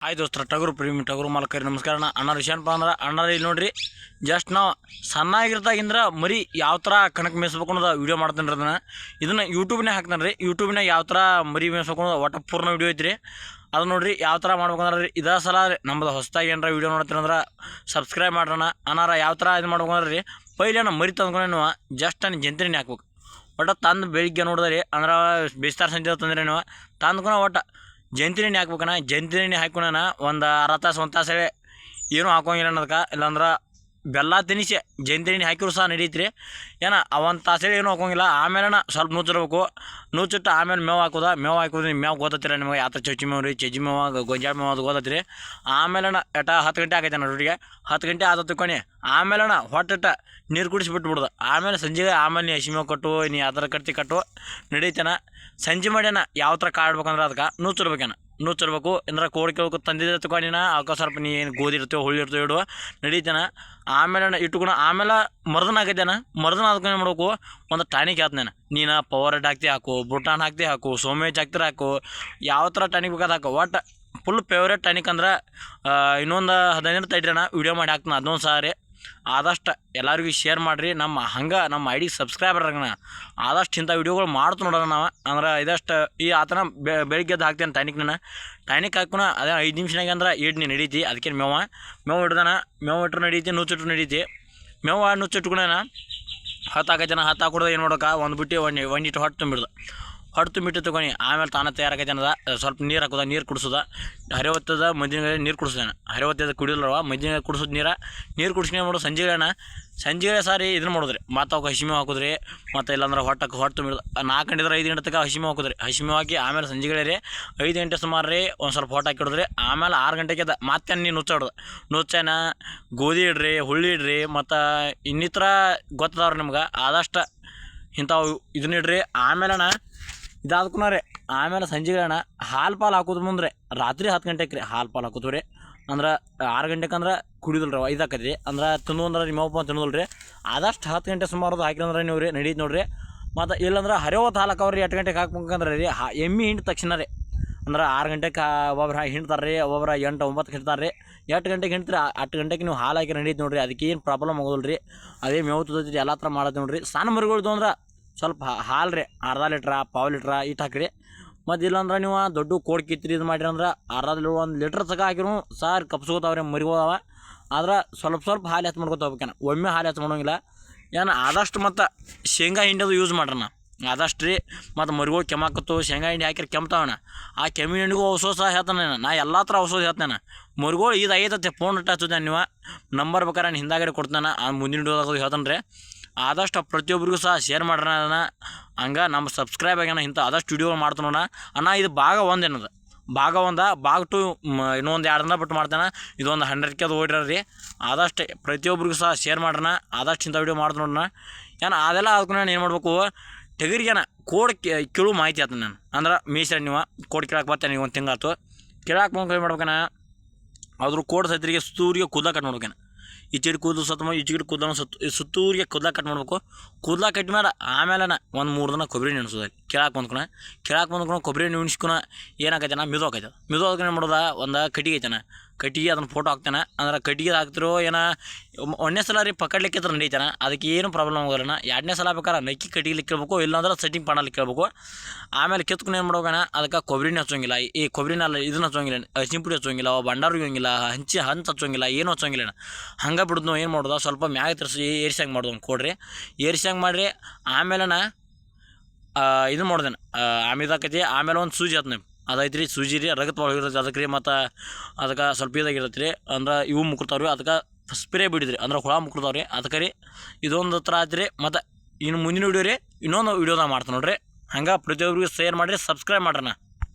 ಆಯ್ತು ದೋಸ್ತರ ಟಗರು ಮಾಲಕರಿ ನಮಸ್ಕಾರ ಅಣ್ಣ ವಿಷಯನಪ್ಪ ಅಂದ್ರೆ ಅಣ್ಣಾರ ಇಲ್ಲಿ ನೋಡ್ರಿ ಜಸ್ಟ್ ನಾವು ಸಣ್ಣಾಗಿರ್ತಾಗಿಂದ್ರೆ ಮರಿ ಯಾವ ಥರ ಕಣಕ್ಕೆ ಮೇಯಿಸ್ಬೇಕು ಅನ್ನೋದು ವೀಡಿಯೋ ಮಾಡ್ತೀನಿ ರೀ ಇದನ್ನು ಯೂಟ್ಯೂಬ್ನಾಗ ಹಾಕ್ತಾನೆ ರೀ ಯೂಟ್ಯೂಬ್ನಾಗ ಯಾವ ಥರ ಮರಿ ಮೇಯಿಸ್ಬೇಕು ಅನ್ನೋದು ಒಟ್ಟು ಪೂರ್ಣ ವೀಡಿಯೋ ಐತ್ರಿ ಅದು ನೋಡ್ರಿ ಯಾವ ಥರ ಮಾಡ್ಬೇಕಂದ್ರೆ ರೀ ಇದೇ ಸಲ ರೀ ನಮ್ಮದು ಹೊಸದಾಗಿ ಏನಾರ ವೀಡಿಯೋ ನೋಡ್ತೀರಂದ್ರೆ ಸಬ್ಸ್ಕ್ರೈಬ್ ಮಾಡೋಣ ಅನ್ನಾರ ಯಾವ ಥರ ಇದು ಮಾಡ್ಬೇಕಂದ್ರೆ ರೀ ಪೈಲೆ ಮರಿ ತಂದ್ಕೊಂಡೆ ಜಸ್ಟ್ ನಾನು ಜಂತ್ರಿನೇ ಹಾಕ್ಬೇಕು ಒಟ್ಟು ತಂದು ಬೆಳಿಗ್ಗೆ ನೋಡಿದ್ರಿ ಅಂದ್ರೆ ಬಿಸ್ತಾರ ಸಂಜೆ ತಂದ್ರೆ ನೀವು ತಂದ್ಕೊಂಡು ಒಟ್ಟು ಜಂತಿನೇ ಹಾಕ್ಬೇಕಣ್ಣ ಜಂತಿನೇ ಹಾಕೋಣ ಒಂದು ಅರ್ಧ ತಾಸು ಒಂದು ತಾಸು ಏನೂ ಹಾಕೋಂಗಿಲ್ಲ ಅನ್ನೋದಕ್ಕೆ ಇಲ್ಲಾಂದ್ರೆ ಬೆಲ್ಲ ತಿನಿಸಿ ಜಂತಿನೇ ಹಾಕಿದ್ರು ಸಹ ನಡೀತ್ರಿ ಏನೋ ಒಂದು ತಾಸು ಏನೂ ಹಾಕೋಂಗಿಲ್ಲ ಆಮೇಲೆ ಸ್ವಲ್ಪ ನುಚ್ಚಿರ್ಬೇಕು ನುಚ್ಚಿಟ್ಟು ಆಮೇಲೆ ಮೇವು ಹಾಕೋದು ಮೇವು ಗೊತ್ತತ್ತೀರ ನಿಮಗೆ ಯಾವ ಥರ ಚಚ್ಚಿ ಮೇವು ರೀ ಚಜ್ಜಿ ಮೇವು ಗೊಂಜಾಳ ಮೇವು ಅದು ಗೊತ್ತತ್ತೀರಿ ಆಮೇಲೆ 10 ಗಂಟೆ ಆಗೈತೆ ನೋಡಿಗೆ 10 ಗಂಟೆ ಆದ ತಿಳ್ಕೊಂಡು ಆಮೇಲೆ ಹೊಟ್ಟಿಟ್ಟ ನೀರು ಕುಡಿಸ್ಬಿಟ್ಬಿಡ್ದು ಆಮೇಲೆ ಸಂಜೆಗೆ ಆಮೇಲೆ ನೀ ಹಸಿ ಮೇವು ಕಟ್ಟು ನೀ ಅದರ ಕಟ್ಟು ನಡೀತಾನ ಸಂಜೆ ಮಾಡ್ಯಾನ ಯಾವ ಥರ ಕಾಡ್ಬೇಕಂದ್ರೆ ಅದಕ್ಕೆ ನುಚ್ಚಿರ್ಬೇಕು ಅಂದ್ರೆ ಕೋಳಿ ಕೇಳ್ಕೊ ತಂದಿದ್ದೆ ತಗೊಂಡಿನ ಅವಕ್ಕೆ ಸ್ವಲ್ಪ ನೀ ಏನು ಗೋಧಿ ಇರ್ತೇವೆ ಹುಳಿ ಇರ್ತೇವೆ ಇಡುವ ನಡೀತಾನ ಆಮೇಲೆ ಇಟ್ಕೊಂಡು ಆಮೇಲೆ ಮರ್ದನ ಆಗೈತೇನ ಮರ್ದನ ಅದಕ್ಕೆ ಮಾಡ್ಬೇಕು ಒಂದು ಟಾನಿಕ್ ಹಾಕ್ತೇನೆ ನೀನು ಪವರ್ ಹಾಕ್ತಿ ಹಾಕು ಬುಟಾನ್ ಹಾಕ್ತಿ ಹಾಕು ಸೋಮೇಜ್ ಹಾಕ್ತಿರ ಹಾಕು ಯಾವ ಥರ ಟಾನಿಕ್ ಬೇಕಾದ ಹಾಕು ಒಟ್ಟು ಫುಲ್ ಫೇವ್ರೇಟ್ ಟಾನಿಕ್ ಅಂದ್ರೆ ಇನ್ನೊಂದು 15 ತೈಡ್ರಣ ವೀಡಿಯೋ ಮಾಡಿ ಹಾಕ್ತಾನೆ ಅದೊಂದು ಸಾರಿ ಆದಷ್ಟು ಎಲ್ಲರಿಗೂ ಶೇರ್ ಮಾಡಿರಿ ನಮ್ಮ ಐಡಿಗೆ ಸಬ್ಸ್ಕ್ರೈಬರ್ ಆಗಣ ಆದಷ್ಟು ಇಂಥ ವೀಡಿಯೋಗಳು ಮಾಡ್ತು ನೋಡೋಣ ನಾವು ಅಂದ್ರೆ ಇದಷ್ಟು ಈ ಆತನ ಬೆಳಿಗ್ಗೆದ್ದು ಹಾಕ್ತೇನೆ ಟಾನಿಕ್ ಹಾಕೋಣ ಅದೇ 5 ನಿಮಿಷನಾಗ ಅಂದ್ರೆ ನೀನು ನಡೀತಿ ಅದಕ್ಕೆ ಮೇವು ಹಿಡ್ದಾನ ಮೇವು ಇಟ್ಟರು ನಡೀತಿ ನುಚ್ಚಿಟ್ರು ನಡೀತಿ ಮೇವು ನುಚ್ಚಿಟ್ಕೊಂಡೇನ ಹತ್ತು ಹಾಕೋದು ಏನು ಮಾಡೋಕೆ ಒಂದು ಬಿಟ್ಟು ಒಂದಿಟ್ಟು ಹೊಟ್ಟು ತುಂಬಿಟ್ಟು ತೊಗೊಂಡು ಆಮೇಲೆ ತಾನೇ ತಯಾರಾಗೈತೆ ಅನ್ನೋದ ಸ್ವಲ್ಪ ನೀರು ಹಾಕೋದ ನೀರು ಕುಡಿಸೋದ ಹರಿವತ್ತದ ಮಧ್ಯಾಹ್ನ ನೀರು ಕುಡಿಸೋಣ ಹರಿವತ್ತದ ಕುಡಿಯಲ್ವ ಮಧ್ಯಾಹ್ನ ಕುಡಿಸೋದು ನೀರು ಕುಡಿಸ್ಕೊಂಡು ಮಾಡೋದು ಸಂಜೆಗೆ ಸಾರಿ ಇದನ್ನು ಮಾಡೋದ್ರಿ ಮತ್ತು ಅವಕ್ಕೆ ಹಸಿ ಮೇವು ಹಾಕೋದ್ರಿ ಮತ್ತು ಇಲ್ಲಾಂದ್ರೆ ಹೊಟ್ಟು ತುಂಬಿಡೋದು 4 ಗಂಟೆ 5 ಗಂಟೆ ತನಕ ಹಸಿ ಮೇವು ಹಾಕಿ ಆಮೇಲೆ ಸಂಜೆಗೆ ರೀ 5 ಗಂಟೆ ಸುಮಾರು ರೀ ಒಂದು ಸ್ವಲ್ಪ ಹೊಟ್ಟು ಹಾಕಿಡೋದ್ರಿ ಆಮೇಲೆ 6 ಗಂಟೆಗೆ ಮತ್ತೆ ನೀವು ನುಚ್ಚನ ಗೋಧಿ ಇಡ್ರಿ ಹುಳ್ಳಿ ಇಡ್ರಿ ಮತ್ತು ಇನ್ನಿತರ ಗೊತ್ತದವ್ರಿ ನಿಮ್ಗೆ ಆದಷ್ಟು ಇಂಥವು ಇದನ್ನ ಇಡ್ರಿ ಆಮೇಲೆ ಇದಾದ್ಕೂ ರೀ ಆಮೇಲೆ ಸಂಜೆಗೆ ಹಾಲು ಪಾಲು ಹಾಕೋದು ಮುಂದೆ ರಾತ್ರಿ 10 ಗಂಟೆಗೆ ರೀ ಹಾಲು ಪಾಲು ಹಾಕೋದು ರೀ ಅಂದ್ರೆ 6 ಗಂಟೆಗೆ ಅಂದ್ರೆ ಕುಡಿಯೋದಿಲ್ಲ ರೀ 5 ಹಾಕೈತಿ ಅಂದ್ರೆ ತಿನ್ನೋದ್ರೆ ನಿಮ್ಮಪ್ಪ ತಿನ್ನೋದಿಲ್ಲ ರೀ ಆದಷ್ಟು 10 ಗಂಟೆ ಸುಮಾರು ಹಾಕಿದ್ರೆ ನೀವು ರೀ ನಡೀತು ನೋಡಿರಿ ಮತ್ತು ಇಲ್ಲಾಂದ್ರೆ ಹರಿವತ್ತು ಹಾಲು ಹಾಕವ್ರಿ 8 ಗಂಟೆಗೆ ಹಾಕ್ಬೇಕಂದ್ರೆ ರೀ ಎಮ್ಮೆ ಹಿಂಡಿ ತಕ್ಷಣ ರೀ ಅಂದ್ರೆ 6 ಗಂಟೆಗೆ ಒಬ್ಬರು ಹಿಂಡ್ತಾರೆ ರೀ ಒಬ್ಬರು 8 9 ಹಿಂಡ್ತಾರೆ ರೀ 8 ಗಂಟೆಗೆ ಹಿಂಡ್ತಾರೆ 8 ಗಂಟೆಗೆ ನೀವು ಹಾಲು ಹಾಕಿ ನಡೀತು ನೋಡಿರಿ ಅದಕ್ಕೆ ಏನು ಪ್ರಾಬ್ಲಮ್ ಆಗೋದಿಲ್ಲ ರೀ ಅದೇ ಮೇವು ತುದೈತಿ ಎಲ್ಲ ಥರ ಮಾಡೋದು ನೋಡಿರಿ ಸಣ್ಣ ಮರಿಗಳ್ದು ಅಂದ್ರೆ ಸ್ವಲ್ಪ ಹಾಲು ರೀ ಅರ್ಧ ಲೀಟ್ರ ಪಾವು ಲೀಟ್ರ ಇಟ್ಟು ಹಾಕಿರಿ ಮತ್ತು ಇಲ್ಲಾಂದ್ರೆ ನೀವು ದೊಡ್ಡ ಕೋಡ್ ಕಿತ್ರಿ ಇದು ಮಾಡಿರಿ ಅಂದ್ರೆ ಅರ್ಧ 1 ಲೀಟ್ರ್ ತಗ ಹಾಕಿರು ಸಾರು ಕಪ್ಸ್ಕೋತಾವ್ರಿ ಮರಿಗೋದವ ಆದ್ರೆ ಸ್ವಲ್ಪ ಹಾಲು ಹೆಚ್ಚು ಮಾಡ್ಕೊತ ಹೋಗ್ಬೇಕೇನ ಒಮ್ಮೆ ಹಾಲು ಹೆಚ್ಚು ಮಾಡೋಂಗಿಲ್ಲ ಏನು ಆದಷ್ಟು ಮತ್ತು ಶೇಂಗಾ ಹಿಂಡಿದು ಯೂಸ್ ಮಾಡ್ರಣ್ಣ ಆದಷ್ಟು ರೀ ಮತ್ತು ಮರಿಗಳು ಕೆಮ್ಮಾಕತ್ತು ಶೇಂಗಾ ಹಿಂಡಿ ಹಾಕಿರಿ ಕೆಮ್ತಾವಣ್ಣ ಆ ಕೆಮ್ಮಿ ಹಿಂಡಿಗೂ ಔಷಧ ಸಹ ಹೇಳ್ತಾನೆ ನಾ ಎಲ್ಲ ಥರ ಔಷಧ ಹೇಳ್ತೇನೆ ಮರಿಗಳು ಇದು ಐತತ್ತೆ ಫೋನ್ ಹಚ್ಚುತ್ತೆ ನೀವು ನಂಬರ್ ಬೇಕಾರೆ ನಾನು ಹಿಂದಾಗಡೆ ಕೊಡ್ತಾನೆ ಆ ಮುಂದಿನ ವಿಡಿಯೋದಾಗ ಹೇಳ್ತಾನೆ ರೀ ಆದಷ್ಟು ಪ್ರತಿಯೊಬ್ಬರಿಗೂ ಸಹ ಶೇರ್ ಮಾಡ್ರಿ ಅದನ್ನು ಹಂಗೆ ನಮ್ಮ ಸಬ್ಸ್ಕ್ರೈಬ್ ಆಗ್ಯಾನ ಇಂಥ ಆದಷ್ಟು ವಿಡಿಯೋಗಳು ಮಾಡ್ತಾನೋಣ ಅಣ್ಣ ಇದು ಭಾಗ 1 ಏನದು ಭಾಗ 1 ಭಾಗ 2 ಇನ್ನೊಂದು 2 ದಿನ ಬಿಟ್ಟು ಮಾಡ್ತಾನೆ ಇದೊಂದು 100ಕ್ಕೆ ಅದು ಓಡಿರಿ ಆದಷ್ಟು ಪ್ರತಿಯೊಬ್ಬರಿಗೂ ಸಹ ಶೇರ್ ಮಾಡ್ರಣ ಆದಷ್ಟು ಇಂಥ ವಿಡಿಯೋ ಮಾಡ್ತು ನೋಡೋಣ ಏನು ಅದೆಲ್ಲ ಅದಕ್ಕೆ ನಾನು ಏನು ಮಾಡಬೇಕು ಟಗರಿಗೇನ ಕೋಡ್ ಕೇಳು ಮಾಹಿತಿ ಆಯ್ತು ನಾನು ಅಂದ್ರೆ ಮೀಸರಿ ನೀವು ಕೋಡ್ ಕೇಳಕ್ಕೆ ಬರ್ತೇನೆ ನೀವು 1 ತಿಂಗಾತು ಕೇಳಕ್ಕೆ ಬಂದು ಏನು ಮಾಡ್ಬೇಕನ ಅದ್ರ ಕೋಡ್ ಸತ್ರಿಗೆ ಸೂರಿಗೆ ಕೂದಲ ಕಟ್ ಮಾಡ್ಬೇಕೇನ ಈಚೆಡ್ ಕೂದಲು ಸತ್ತ ಈಚೆಗಿಡ ಕೂದಲ ಸುತ್ತೂರಿಗೆ ಕೂದಲ ಕಟ್ ಮಾಡ್ಬೇಕು ಕೂದಲ ಕಟ್ ಮಾಡಿ ಆಮೇಲೆ ಒಂದು 3 ದಿನ ಕೊಬ್ಬರಿ ನೆನೆಸೋದು ಕೇಳಕ್ಕೆ ಬಂದ್ಕೊಂಡು ಕೊಬ್ಬರಿ ನೆನೆಸ್ಕೊಣ ಏನಾಗೈತೆ ಮಿದು ಹಾಕೈತೆ ಏನು ಮಾಡೋದ ಒಂದು ಕಟ್ಟಿಗೆ ಐತಾನೆ ಕಟ್ಟಿಗೆ ಅದನ್ನು ಫೋಟೋ ಹಾಕ್ತಾನೆ ಅಂದ್ರೆ ಕಟ್ಟಿಗೆ ಹಾಕ್ತಿರೋ ಏನೋ 1ನೇ ಸಲ ರೀ ಪಕ್ಕಡ್ಲಿಕ್ಕೆ ನಡೀತಾನೆ ಅದಕ್ಕೆ ಏನು ಪ್ರಾಬ್ಲಮ್ ಆಗೋಲ್ಲ 2ನೇ ಸಲ ಬೇಕಾರೆ ನಕ್ಕಿ ಕಟ್ಟಿಗೆ ಕೇಳ್ಬೇಕು ಇಲ್ಲಾಂದ್ರೆ ಸೆಟ್ಟಿಂಗ್ ಪಾಡಲ್ಲಿ ಕೇಳ್ಬೇಕು ಆಮೇಲೆ ಕಿತ್ಕೊಂಡು ಏನು ಮಾಡ್ಬೇಕಣ್ಣ ಅದಕ್ಕೆ ಕೊಬ್ಬರಿನ ಹಚ್ಚೋಂಗಿಲ್ಲ ಈ ಕೊಬ್ಬರಿನಲ್ಲ ಇದನ್ನ ಹಚ್ಚೋಂಗಿಲ್ಲ ಹಸಿಂಪುಡಿ ಹಚ್ಚೋಂಗಿಲ್ಲ ಬಂಡಾರು ಹೋಗಿಲ್ಲ ಹಂಚು ಹಚ್ಚೋಂಗಿಲ್ಲ ಏನು ಹಚ್ಚೋಂಗಿಲ್ಲ ಹಂಗೆ ಬಿಡ್ದು ಏನು ಮಾಡೋದು ಸ್ವಲ್ಪ ಮ್ಯಾಗ ತರಿಸಿ ಏರ್ಸ್ಯಾಂಗೆ ಮಾಡೋದು ಕೊಡ್ರಿ ಏರ್ಸ್ಯಾಂಗೆ ಮಾಡಿರಿ ಆಮೇಲೆ ಇದನ್ನು ಮಾಡ್ದೇನೆ ಆಮೇಲೆ ಆಮೇಲೆ ಒಂದು ಸೂಜಿ ಆಯ್ತು ಅದೈತೆ ರೀ ಸೂಜಿ ರೀ ರಗತ್ ಒಳಗಿರ್ತೈತಿ ಅದಕ್ಕೆ ರೀ ಮತ್ತು ಅದಕ್ಕೆ ಸ್ವಲ್ಪ ಇದಾಗಿರ್ತೈತಿ ರೀ ಅಂದ್ರೆ ಇವು ಮುಕ್ತಾವ್ರಿ ಅದಕ್ಕೆ ಸ್ಪ್ರೇ ಬಿಡಿದ್ರಿ ಅಂದ್ರೆ ಹುಳ ಮುಕ್ತಾವ್ರಿ ಅದಕ್ಕೆ ರೀ ಇದೊಂದು ಥರ ಆಯ್ತು ರೀ ಮತ್ತು ಇನ್ನು ಮುಂದಿನ ವೀಡಿಯೋ ರೀ ಇನ್ನೊಂದು ವೀಡಿಯೋದಾಗ ಮಾಡ್ತಾನೆ ನೋಡ್ರಿ ಹಂಗೆ ಪ್ರತಿಯೊಬ್ಬರಿಗೂ ಶೇರ್ ಮಾಡಿರಿ ಸಬ್ಸ್ಕ್ರೈಬ್ ಮಾಡ್ರಣ್ಣ